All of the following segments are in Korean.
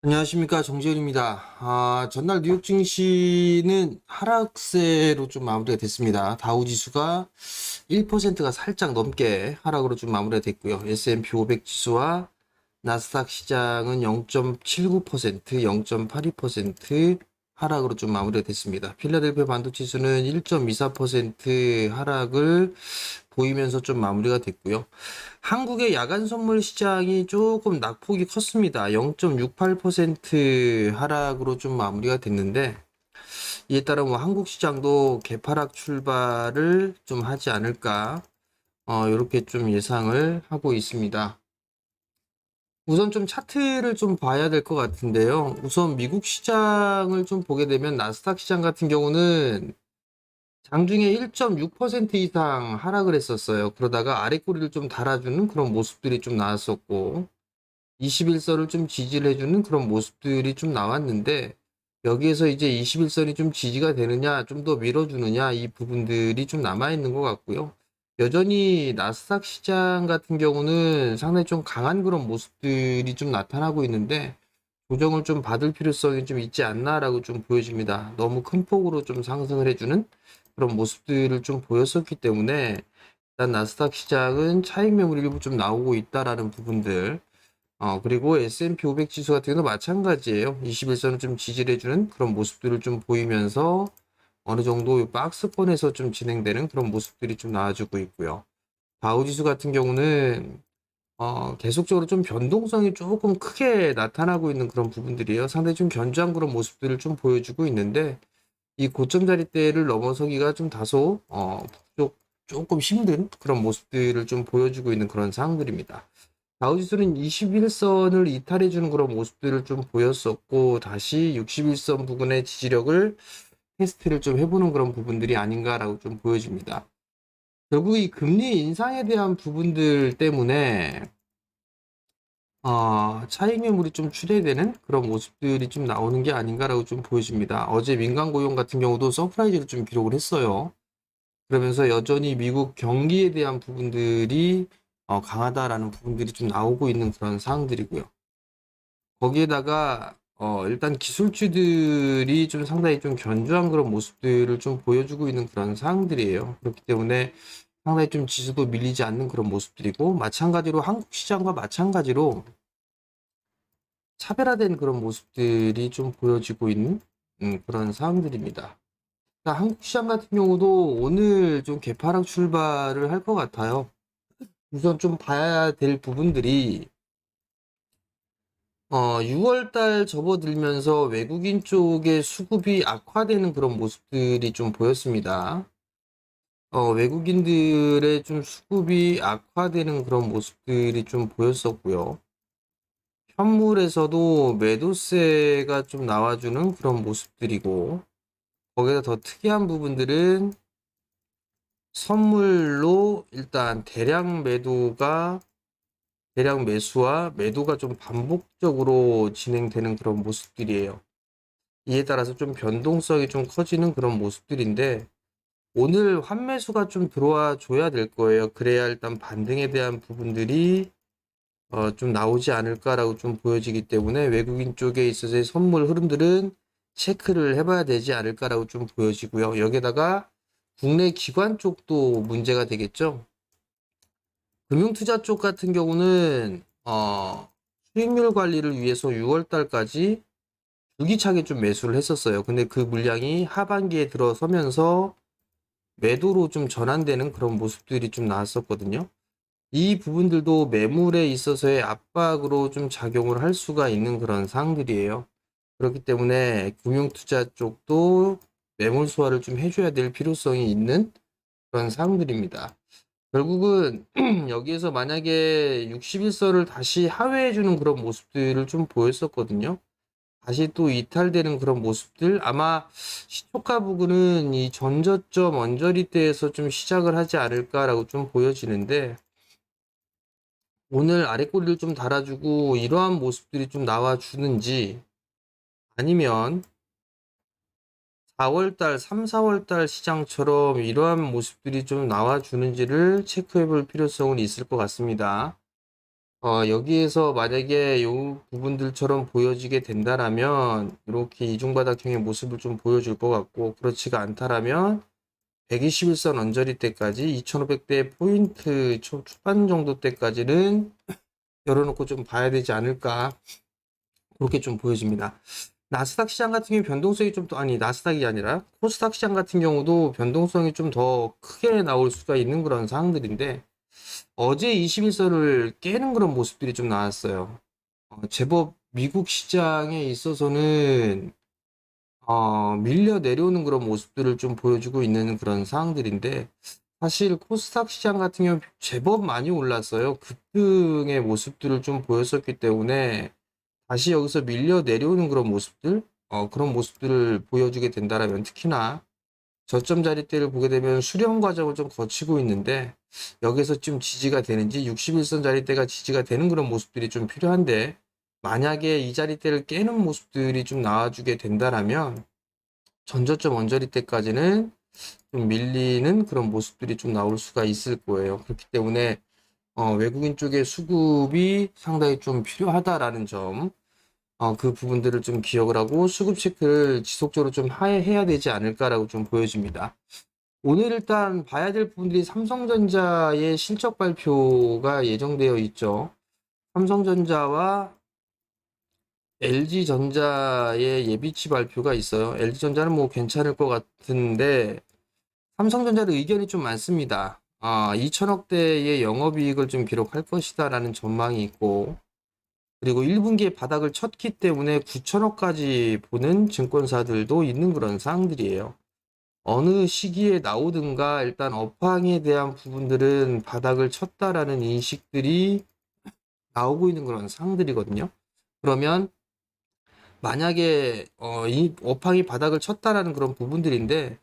안녕하십니까, 정재윤입니다. 전날 뉴욕 증시는 하락세로 좀 마무리가 됐습니다. 다우 지수가 1%가 살짝 넘게 하락으로 좀 마무리가 됐고요. S&P 500 지수와 나스닥 시장은 0.79%, 0.82% 하락으로 좀 마무리가 됐습니다. 필라델피아 반도체 지수는 1.24% 하락을 보이면서 좀 마무리가 됐고요. 한국의 야간 선물 시장이 조금 낙폭이 컸습니다. 0.68% 하락으로 좀 마무리가 됐는데, 이에 따라 뭐 한국 시장도 개파락 출발을 좀 하지 않을까, 이렇게 좀 예상을 하고 있습니다. 우선 좀 차트를 좀 봐야 될 것 같은데요. 우선 미국 시장을 좀 보게 되면 나스닥 시장 같은 경우는 장중에 1.6% 이상 하락을 했었어요. 그러다가 아래 꼬리를 좀 달아주는 그런 모습들이 좀 나왔었고, 21선을 좀 지지를 해주는 그런 모습들이 좀 나왔는데, 여기에서 이제 21선이 좀 지지가 되느냐, 좀 더 밀어주느냐, 이 부분들이 좀 남아있는 것 같고요. 여전히 나스닥 시장 같은 경우는 상당히 좀 강한 그런 모습들이 좀 나타나고 있는데, 조정을 좀 받을 필요성이 좀 있지 않나라고 좀 보여집니다. 너무 큰 폭으로 좀 상승을 해주는 그런 모습들을 좀 보였었기 때문에, 일단 나스닥 시장은 차익 매물이 일부 좀 나오고 있다라는 부분들, 그리고 S&P 500 지수 같은 경우도 마찬가지예요. 21선을 좀 지지를 해주는 그런 모습들을 좀 보이면서 어느 정도 박스권에서 좀 진행되는 그런 모습들이 좀 나와주고 있고요. 다우 지수 같은 경우는 계속적으로 좀 변동성이 조금 크게 나타나고 있는 그런 부분들이에요. 상당히 좀 견조한 그런 모습들을 좀 보여주고 있는데, 이 고점 자리대를 넘어서기가 좀 다소 조금 힘든 그런 모습들을 좀 보여주고 있는 그런 상황들입니다. 다우지수는 21선을 이탈해주는 그런 모습들을 좀 보였었고, 다시 61선 부근의 지지력을 테스트를 좀 해보는 그런 부분들이 아닌가라고 좀 보여집니다. 결국 이 금리 인상에 대한 부분들 때문에 차익 매물이 좀 출회되는 그런 모습들이 좀 나오는 게 아닌가라고 좀 보여집니다. 어제 민간 고용 같은 경우도 서프라이즈를 좀 기록을 했어요. 그러면서 여전히 미국 경기에 대한 부분들이 강하다라는 부분들이 좀 나오고 있는 그런 상황들이고요. 거기에다가 일단 기술주들이 좀 상당히 좀 견조한 그런 모습들을 좀 보여주고 있는 그런 상황들이에요. 그렇기 때문에 상당히 좀 지수도 밀리지 않는 그런 모습들이고, 마찬가지로 한국 시장과 마찬가지로 차별화된 그런 모습들이 좀 보여지고 있는 그런 상황들입니다. 그러니까 한국 시장 같은 경우도 오늘 좀 개파락 출발을 할 것 같아요. 우선 좀 봐야 될 부분들이 6월 달 접어들면서 외국인 쪽의 수급이 악화되는 그런 모습들이 좀 보였습니다. 외국인들의 좀 수급이 악화되는 그런 모습들이 좀 보였었고요. 현물에서도 매도세가 좀 나와주는 그런 모습들이고, 거기다 더 특이한 부분들은 선물로 일단 대량 매수와 매도가 좀 반복적으로 진행되는 그런 모습들이에요. 이에 따라서 좀 변동성이 좀 커지는 그런 모습들인데, 오늘 환매수가 좀 들어와 줘야 될 거예요. 그래야 일단 반등에 대한 부분들이 좀 나오지 않을까라고 좀 보여지기 때문에, 외국인 쪽에 있어서의 선물 흐름들은 체크를 해봐야 되지 않을까라고 좀 보여지고요. 여기에다가 국내 기관 쪽도 문제가 되겠죠. 금융투자 쪽 같은 경우는 수익률 관리를 위해서 6월 달까지 줄기차게 좀 매수를 했었어요. 근데 그 물량이 하반기에 들어서면서 매도로 좀 전환되는 그런 모습들이 좀 나왔었거든요. 이 부분들도 매물에 있어서의 압박으로 좀 작용을 할 수가 있는 그런 사항들이에요. 그렇기 때문에 금융투자 쪽도 매물 소화를 좀 해줘야 될 필요성이 있는 그런 사항들입니다. 결국은 여기에서 만약에 61선을 다시 하회해주는 그런 모습들을 좀 보였었거든요. 다시 또 이탈되는 그런 모습들, 아마 시초가 부근은 이 전저점 언저리대에서 좀 시작을 하지 않을까라고 좀 보여지는데, 오늘 아래 꼬리를 좀 달아주고 이러한 모습들이 좀 나와주는지, 아니면 4월달, 3, 4월달 시장처럼 이러한 모습들이 좀 나와주는지를 체크해 볼 필요성은 있을 것 같습니다. 여기에서 만약에 요 부분들처럼 보여지게 된다라면 이렇게 이중바닥형의 모습을 좀 보여줄 것 같고, 그렇지가 않다라면 121선 언저리 때까지 2500대 포인트 초반 정도 때까지는 열어놓고 좀 봐야 되지 않을까, 그렇게 좀 보여집니다. 나스닥 시장 같은 경우 변동성이 좀 더, 아니, 나스닥이 아니라 코스닥 시장 같은 경우도 변동성이 좀 더 크게 나올 수가 있는 그런 상황들인데, 어제 21선을 깨는 그런 모습들이 좀 나왔어요. 제법 미국 시장에 있어서는 밀려 내려오는 그런 모습들을 좀 보여주고 있는 그런 상황들인데, 사실 코스닥 시장 같은 경우 제법 많이 올랐어요. 급등의 모습들을 좀 보였었기 때문에 다시 여기서 밀려 내려오는 그런 모습들, 그런 모습들을 보여주게 된다라면, 특히나 저점 자리대를 보게 되면 수렴 과정을 좀 거치고 있는데, 여기서 좀 지지가 되는지 61선 자리대가 지지가 되는 그런 모습들이 좀 필요한데, 만약에 이 자리대를 깨는 모습들이 좀 나와주게 된다라면 전저점 언저리 때까지는 좀 밀리는 그런 모습들이 좀 나올 수가 있을 거예요. 그렇기 때문에 외국인 쪽의 수급이 상당히 좀 필요하다라는 점, 그 부분들을 좀 기억을 하고 수급 체크를 지속적으로 좀 해야 되지 않을까라고 좀 보여집니다. 오늘 일단 봐야 될 부분들이 삼성전자의 실적 발표가 예정되어 있죠. 삼성전자와 LG전자의 예비치 발표가 있어요. LG전자는 뭐 괜찮을 것 같은데, 삼성전자는 의견이 좀 많습니다. 2천억대의 영업이익을 좀 기록할 것이다라는 전망이 있고, 그리고 1분기에 바닥을 쳤기 때문에 9천억까지 보는 증권사들도 있는 그런 상황들이에요. 어느 시기에 나오든가 일단 업황에 대한 부분들은 바닥을 쳤다라는 인식들이 나오고 있는 그런 상황들이거든요. 그러면 만약에 이 업황이 바닥을 쳤다라는 그런 부분들인데,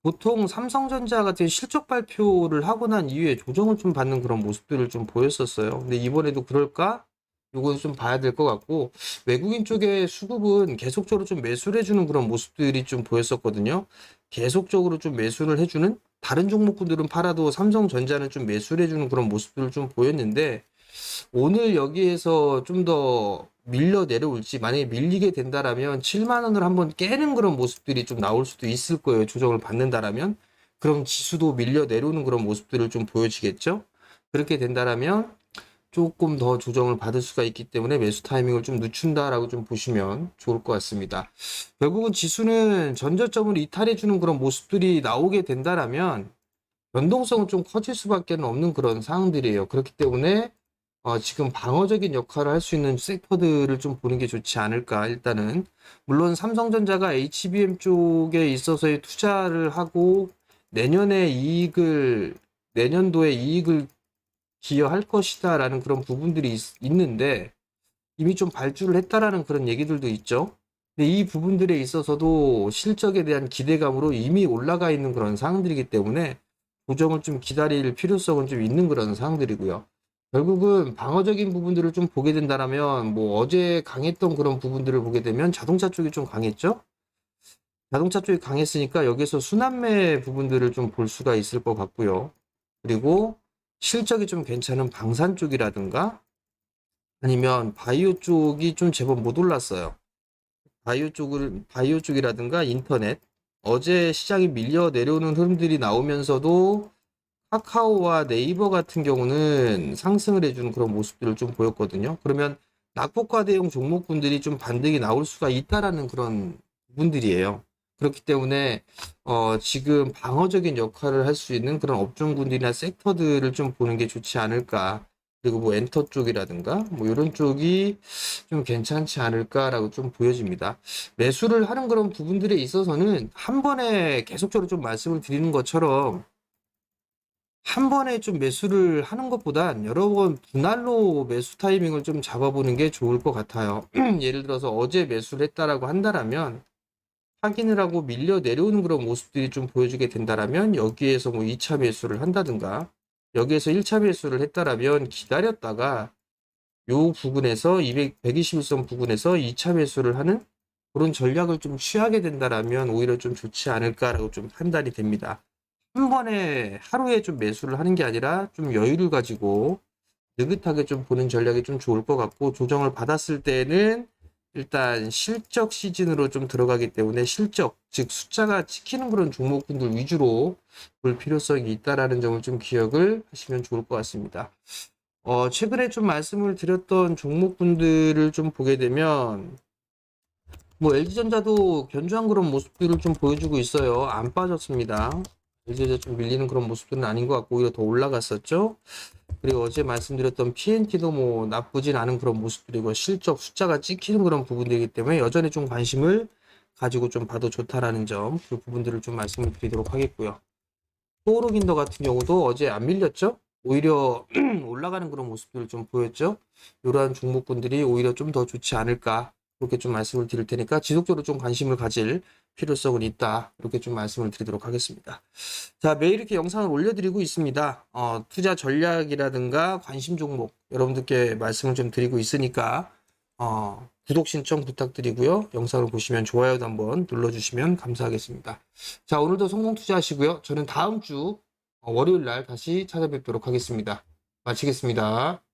보통 삼성전자 같은 실적 발표를 하고 난 이후에 조정을 좀 받는 그런 모습들을 좀 보였었어요. 근데 이번에도 그럴까? 요건 좀 봐야 될 것 같고, 외국인 쪽의 수급은 계속적으로 좀 매수를 해주는 그런 모습들이 좀 보였었거든요. 계속적으로 좀 매수를 해주는, 다른 종목군들은 팔아도 삼성전자는 좀 매수를 해주는 그런 모습들을 좀 보였는데, 오늘 여기에서 좀 더 밀려 내려올지, 만약에 밀리게 된다라면 7만 원을 한번 깨는 그런 모습들이 좀 나올 수도 있을 거예요. 조정을 받는다라면. 그럼 지수도 밀려 내려오는 그런 모습들을 좀 보여지겠죠. 그렇게 된다라면 조금 더 조정을 받을 수가 있기 때문에 매수 타이밍을 좀 늦춘다라고 좀 보시면 좋을 것 같습니다. 결국은 지수는 전저점을 이탈해 주는 그런 모습들이 나오게 된다라면 변동성은 좀 커질 수밖에 없는 그런 상황들이에요. 그렇기 때문에 지금 방어적인 역할을 할 수 있는 섹터들을 좀 보는 게 좋지 않을까. 일단은 물론 삼성전자가 HBM 쪽에 있어서의 투자를 하고 내년에 이익을 내년도에 이익을 기여할 것이다라는 그런 부분들이 있는데, 이미 좀 발주를 했다라는 그런 얘기들도 있죠. 근데 이 부분들에 있어서도 실적에 대한 기대감으로 이미 올라가 있는 그런 상황들이기 때문에 조정을 좀 기다릴 필요성은 좀 있는 그런 상황들이고요. 결국은 방어적인 부분들을 좀 보게 된다라면, 뭐 어제 강했던 그런 부분들을 보게 되면 자동차 쪽이 좀 강했죠. 자동차 쪽이 강했으니까 여기서 순환매 부분들을 좀 볼 수가 있을 것 같고요. 그리고 실적이 좀 괜찮은 방산 쪽이라든가 아니면 바이오 쪽이 좀 제법 못 올랐어요. 바이오 쪽이라든가 인터넷. 어제 시장이 밀려 내려오는 흐름들이 나오면서도 카카오와 네이버 같은 경우는 상승을 해주는 그런 모습들을 좀 보였거든요. 그러면 낙폭과 대형 종목군들이 좀 반등이 나올 수가 있다라는 그런 부분들이에요. 그렇기 때문에 지금 방어적인 역할을 할 수 있는 그런 업종군들이나 섹터들을 좀 보는 게 좋지 않을까. 그리고 뭐 엔터 쪽이라든가 뭐 이런 쪽이 좀 괜찮지 않을까라고 좀 보여집니다. 매수를 하는 그런 부분들에 있어서는 한 번에 계속적으로 좀 말씀을 드리는 것처럼 한 번에 좀 매수를 하는 것보단 여러 번 분할로 매수 타이밍을 좀 잡아보는 게 좋을 것 같아요. 예를 들어서 어제 매수를 했다라고 한다라면 확인을 하고 밀려 내려오는 그런 모습들이 좀 보여주게 된다라면 여기에서 뭐 2차 매수를 한다든가, 여기에서 1차 매수를 했다라면 기다렸다가 요 부분에서 121선 부분에서 2차 매수를 하는 그런 전략을 좀 취하게 된다라면 오히려 좀 좋지 않을까라고 좀 판단이 됩니다. 한 번에 하루에 좀 매수를 하는 게 아니라 좀 여유를 가지고 느긋하게 좀 보는 전략이 좀 좋을 것 같고, 조정을 받았을 때는 일단 실적 시즌으로 좀 들어가기 때문에 실적, 즉 숫자가 찍히는 그런 종목군들 위주로 볼 필요성이 있다라는 점을 좀 기억을 하시면 좋을 것 같습니다. 최근에 좀 말씀을 드렸던 종목군들을 좀 보게 되면, 뭐 LG전자도 견조한 그런 모습들을 좀 보여주고 있어요. 안 빠졌습니다. LG전자 좀 밀리는 그런 모습들은 아닌 것 같고 오히려 더 올라갔었죠. 그리고 어제 말씀드렸던 PNT도 뭐 나쁘진 않은 그런 모습들이고 실적 숫자가 찍히는 그런 부분들이기 때문에 여전히 좀 관심을 가지고 좀 봐도 좋다라는 점, 그 부분들을 좀 말씀을 드리도록 하겠고요. 토오로긴더 같은 경우도 어제 안 밀렸죠? 오히려 올라가는 그런 모습들을 좀 보였죠? 이러한 종목군들이 오히려 좀 더 좋지 않을까, 그렇게 좀 말씀을 드릴 테니까 지속적으로 좀 관심을 가질 필요성은 있다, 이렇게 좀 말씀을 드리도록 하겠습니다. 자, 매일 이렇게 영상을 올려드리고 있습니다. 투자 전략이라든가 관심 종목 여러분들께 말씀을 좀 드리고 있으니까 구독 신청 부탁드리고요. 영상을 보시면 좋아요도 한번 눌러주시면 감사하겠습니다. 자, 오늘도 성공 투자하시고요. 저는 다음 주 월요일 날 다시 찾아뵙도록 하겠습니다. 마치겠습니다.